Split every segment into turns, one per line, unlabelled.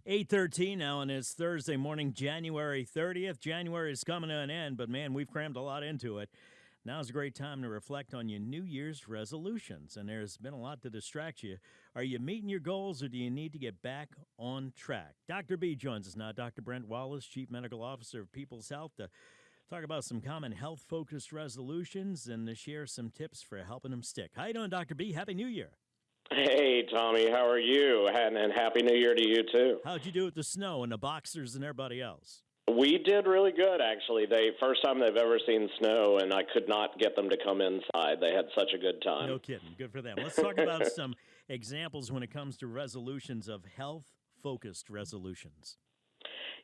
8:13 now, and it's Thursday morning, January 30th. January is coming to an end, but man, we've crammed a lot into it. Now's a great time to reflect on your New Year's resolutions, and there's been a lot to distract you. Are you meeting your goals, or do you need to get back on track? Dr. B joins us now. Dr. Brent Wallis, Chief Medical Officer of People's Health, to talk about some common health-focused resolutions and to share some tips for helping them stick. How you doing, Dr. B? Happy New Year.
Hey, Tommy, how are you? And Happy New Year to you, too.
How'd you do with the snow and the boxers and everybody else?
We did really good, actually. First time they've ever seen snow, and I could not get them to come inside. They had such a good time.
No kidding. Good for them. Let's talk about some examples when it comes to resolutions of health-focused resolutions.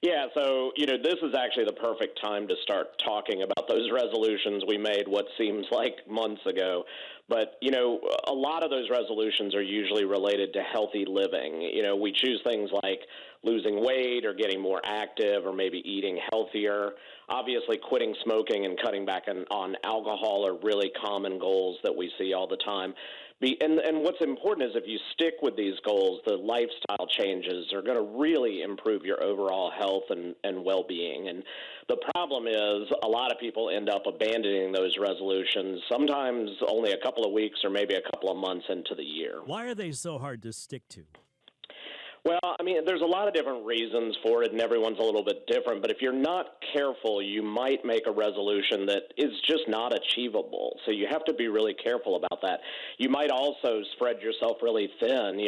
Yeah, so, this is actually the perfect time to start talking about those resolutions we made what seems like months ago. But, a lot of those resolutions are usually related to healthy living. We choose things like losing weight or getting more active or maybe eating healthier. Obviously, quitting smoking and cutting back on alcohol are really common goals that we see all the time. And what's important is if you stick with these goals, the lifestyle changes are going to really improve your overall health and well-being. And the problem is a lot of people end up abandoning those resolutions, sometimes only a couple of weeks or maybe a couple of months into the year.
Why are they so hard to stick to?
Well, there's a lot of different reasons for it, and everyone's a little bit different. But if you're not careful, you might make a resolution that is just not achievable. So you have to be really careful about that. You might also spread yourself really thin.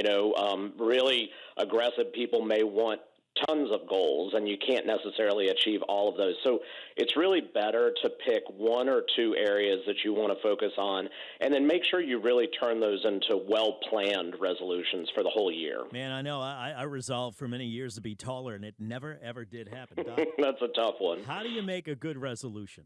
Really aggressive people may want tons of goals, and you can't necessarily achieve all of those. So it's really better to pick one or two areas that you want to focus on, and then make sure you really turn those into well-planned resolutions for the whole year.
Man, I know. I resolved for many years to be taller, and it never, ever did happen. Doc,
That's a tough one.
how do you make a good resolution?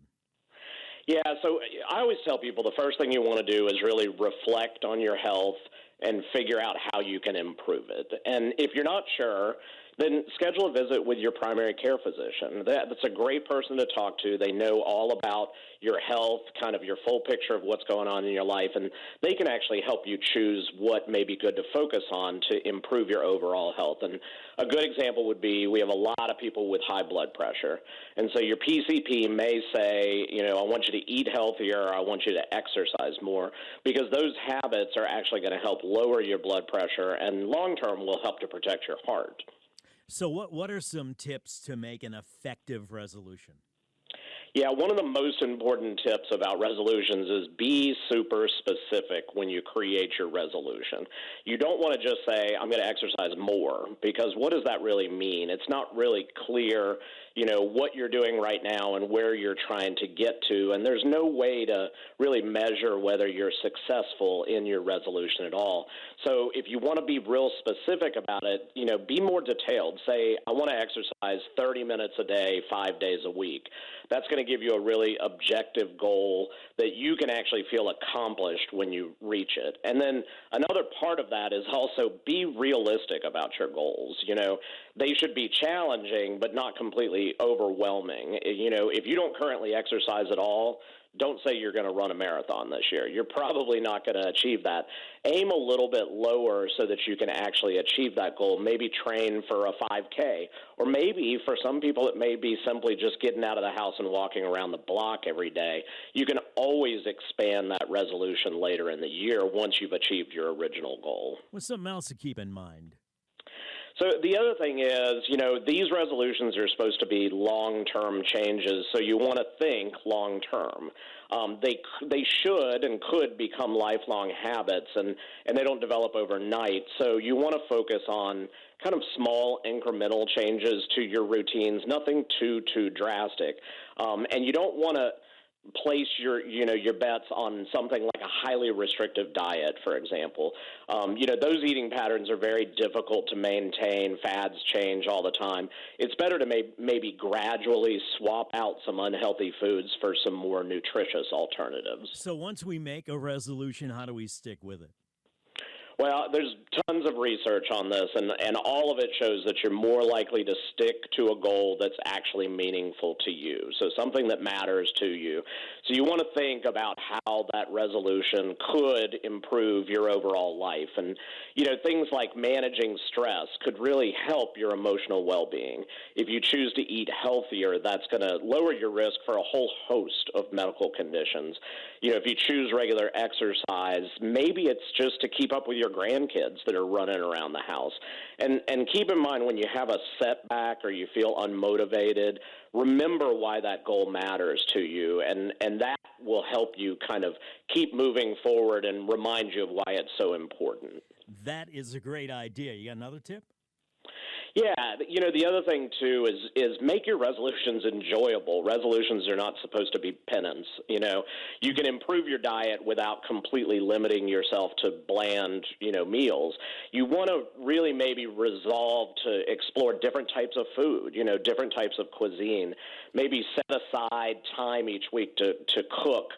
Yeah, so I always tell people the first thing you want to do is really reflect on your health and figure out how you can improve it. And if you're not sure, then schedule a visit with your primary care physician. That's a great person to talk to. They know all about your health, kind of your full picture of what's going on in your life, and they can actually help you choose what may be good to focus on to improve your overall health. And a good example would be we have a lot of people with high blood pressure, and so your PCP may say, I want you to eat healthier, or I want you to exercise more, because those habits are actually going to help lower your blood pressure and long-term will help to protect your heart.
So what are some tips to make an effective resolution?
Yeah, one of the most important tips about resolutions is be super specific when you create your resolution. You don't want to just say, I'm going to exercise more, because what does that really mean? It's not really clear, what you're doing right now and where you're trying to get to, and there's no way to really measure whether you're successful in your resolution at all. So if you want to be real specific about it, be more detailed. Say, I want to exercise 30 minutes a day, 5 days a week. That's going to give you a really objective goal that you can actually feel accomplished when you reach it. And then another part of that is also be realistic about your goals. They should be challenging, but not completely overwhelming. If you don't currently exercise at all, don't say you're going to run a marathon this year. You're probably not going to achieve that. Aim a little bit lower so that you can actually achieve that goal. Maybe train for a 5K, or maybe for some people it may be simply just getting out of the house and walking around the block every day. You can always expand that resolution later in the year once you've achieved your original goal.
What's something else to keep in mind?
So the other thing is, these resolutions are supposed to be long-term changes, so you want to think long-term. They should and could become lifelong habits, and they don't develop overnight. So you want to focus on kind of small incremental changes to your routines, nothing too drastic. And you don't want to place your bets on something like a highly restrictive diet, for example. Those eating patterns are very difficult to maintain. Fads change all the time. It's better to maybe gradually swap out some unhealthy foods for some more nutritious alternatives.
So once we make a resolution, how do we stick with it?
Well, there's tons of research on this, and all of it shows that you're more likely to stick to a goal that's actually meaningful to you, so something that matters to you. So you want to think about how that resolution could improve your overall life. And, things like managing stress could really help your emotional well-being. If you choose to eat healthier, that's going to lower your risk for a whole host of medical conditions. If you choose regular exercise, maybe it's just to keep up with your grandkids that are running around the house. And keep in mind, when you have a setback or you feel unmotivated, remember why that goal matters to you, and that will help you kind of keep moving forward and remind you of why it's so important.
That is a great idea. You got another tip?
Yeah, the other thing, too, is make your resolutions enjoyable. Resolutions are not supposed to be penance. You can improve your diet without completely limiting yourself to bland, meals. You want to really maybe resolve to explore different types of food, different types of cuisine. Maybe set aside time each week to cook,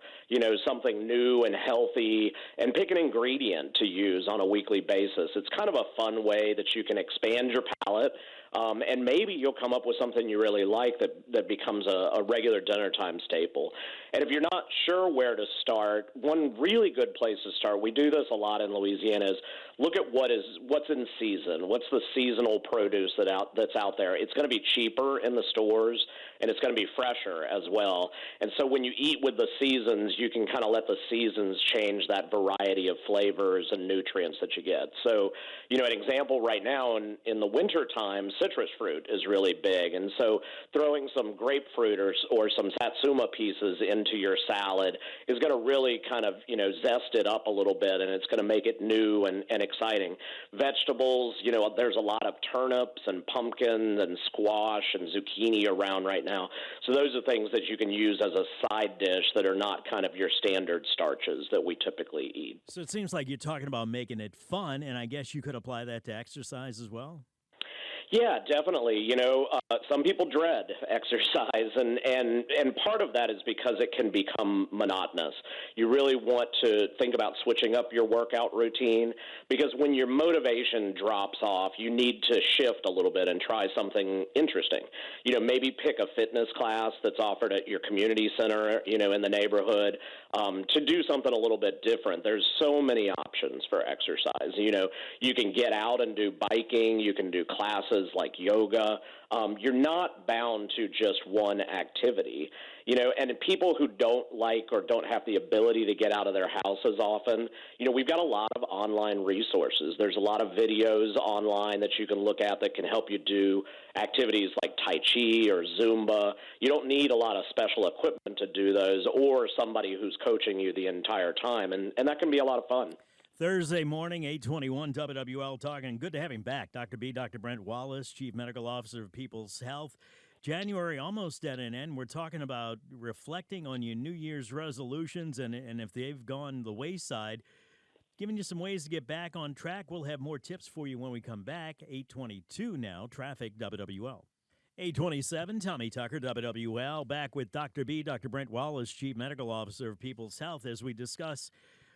something new and healthy, and pick an ingredient to use on a weekly basis. It's kind of a fun way that you can expand your palate, and maybe you'll come up with something you really like that becomes a regular dinner time staple. And if you're not sure where to start, one really good place to start, we do this a lot in Louisiana, is look at what's in season. What's the seasonal produce that's out there? It's going to be cheaper in the stores, and it's going to be fresher as well. And so when you eat with the seasons, you can kind of let the seasons change that variety of flavors and nutrients that you get. So, an example right now in the winter time, citrus fruit is really big. And so throwing some grapefruit or some satsuma pieces into your salad is going to really kind of, zest it up a little bit, and it's going to make it new and exciting. Vegetables, there's a lot of turnips and pumpkins and squash and zucchini around right now. So those are things that you can use as a side dish that are not kind of your standard starches that we typically eat.
So it seems like you're talking about making it fun, and I guess you could apply that to exercise as well?
Yeah, definitely. Some people dread exercise, and part of that is because it can become monotonous. You really want to think about switching up your workout routine, because when your motivation drops off, you need to shift a little bit and try something interesting. Maybe pick a fitness class that's offered at your community center, in the neighborhood, to do something a little bit different. There's so many options for exercise. You can get out and do biking. You can do classes like yoga. You're not bound to just one activity, and people who don't like or don't have the ability to get out of their houses often, we've got a lot of online resources. There's a lot of videos online that you can look at that can help you do activities like Tai Chi or Zumba. You don't need a lot of special equipment to do those, or somebody who's coaching you the entire time, and that can be a lot of fun.
Thursday morning, 821 WWL talking. Good to have him back. Dr. B, Dr. Brent Wallis, Chief Medical Officer of People's Health. January almost at an end. We're talking about reflecting on your New Year's resolutions and if they've gone the wayside, giving you some ways to get back on track. We'll have more tips for you when we come back. 822 now, traffic WWL. 827, Tommy Tucker, WWL, back with Dr. B, Dr. Brent Wallis, Chief Medical Officer of People's Health, as we discuss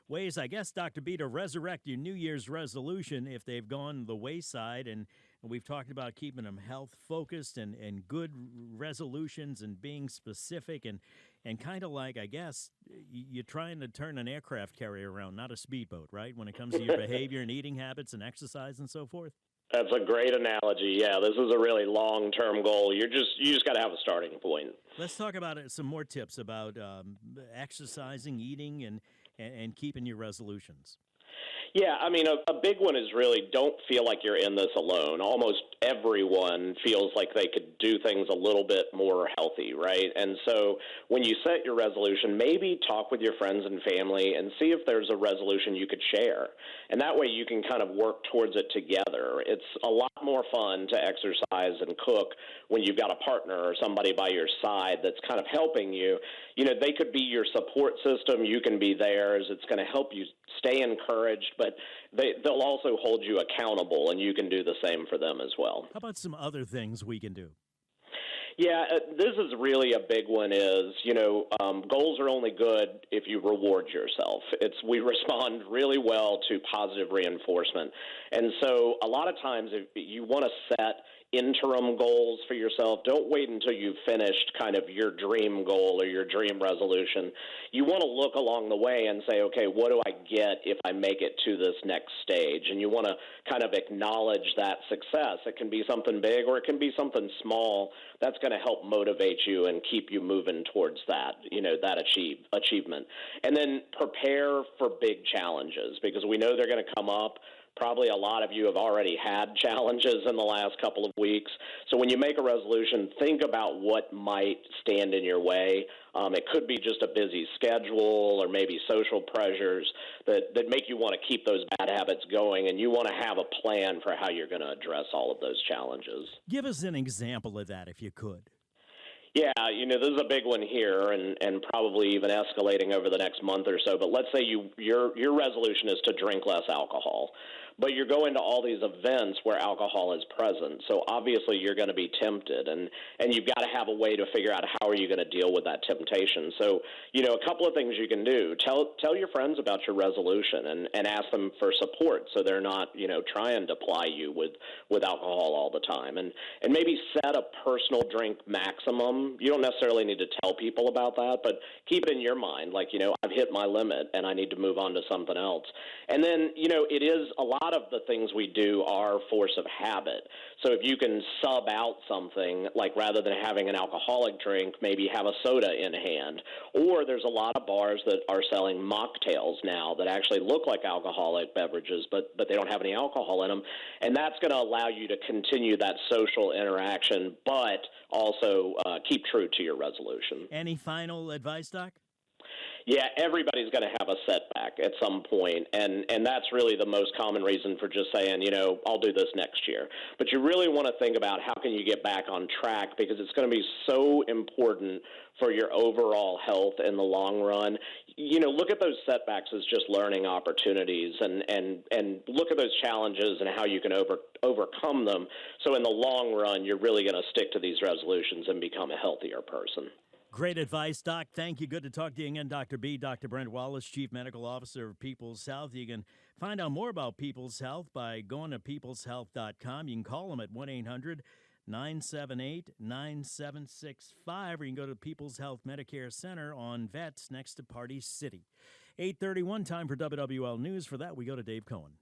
ways, I guess, Dr. B, to resurrect your New Year's resolution if they've gone the wayside. And we've talked about keeping them health-focused and good resolutions and being specific and kind of like, I guess, you're trying to turn an aircraft carrier around, not a speedboat, right, when it comes to your behavior and eating habits and exercise and so forth?
That's a great analogy. Yeah, this is a really long-term goal. You just got to have a starting point.
Let's talk about some more tips about exercising, eating, and keeping your resolutions.
Yeah, I mean, a big one is really don't feel like you're in this alone. Almost everyone feels like they could do things a little bit more healthy, right? And so when you set your resolution, maybe talk with your friends and family and see if there's a resolution you could share. And that way you can kind of work towards it together. It's a lot more fun to exercise and cook when you've got a partner or somebody by your side that's kind of helping you. They could be your support system. You can be theirs. It's going to help you stay encouraged, but they'll also hold you accountable, and you can do the same for them as well.
How about some other things we can do?
Yeah, this is really a big one is, goals are only good if you reward yourself. We respond really well to positive reinforcement. And so a lot of times if you want to set interim goals for yourself, don't wait until you've finished kind of your dream goal or your dream resolution. You want to look along the way and say, okay, what do I get if I make it to this next stage? And you want to kind of acknowledge that success. It can be something big or it can be something small that's going to help motivate you and keep you moving towards that, that achievement. And then prepare for big challenges because we know they're going to come up. Probably a lot of you have already had challenges in the last couple of weeks. So when you make a resolution, think about what might stand in your way. It could be just a busy schedule or maybe social pressures that make you want to keep those bad habits going, and you want to have a plan for how you're going to address all of those challenges.
Give us an example of that if you could.
Yeah, this is a big one here and probably even escalating over the next month or so. But let's say your resolution is to drink less alcohol, but you're going to all these events where alcohol is present. So obviously you're going to be tempted, and you've got to have a way to figure out how are you going to deal with that temptation. So, a couple of things you can do. Tell your friends about your resolution and ask them for support so they're not, trying to ply you with alcohol all the time. And maybe set a personal drink maximum. You don't necessarily need to tell people about that, but keep it in your mind. Like, I've hit my limit and I need to move on to something else. And then, it is a lot of the things we do are force of habit. So if you can sub out something, like rather than having an alcoholic drink, maybe have a soda in hand. Or there's a lot of bars that are selling mocktails now that actually look like alcoholic beverages, but they don't have any alcohol in them. And that's going to allow you to continue that social interaction, but also keep true to your resolution.
Any final advice, Doc?
Yeah, everybody's going to have a setback at some point, and that's really the most common reason for just saying, I'll do this next year. But you really want to think about how can you get back on track, because it's going to be so important for your overall health in the long run. Look at those setbacks as just learning opportunities, and look at those challenges and how you can overcome them. So in the long run, you're really going to stick to these resolutions and become a healthier person.
Great advice, Doc. Thank you. Good to talk to you again, Dr. B. Dr. Brent Wallis, Chief Medical Officer of People's Health. You can find out more about People's Health by going to peopleshealth.com. You can call them at 1-800-978-9765, or you can go to People's Health Medicare Center on Vets next to Party City. 8:31, time for WWL News. For that, we go to Dave Cohen.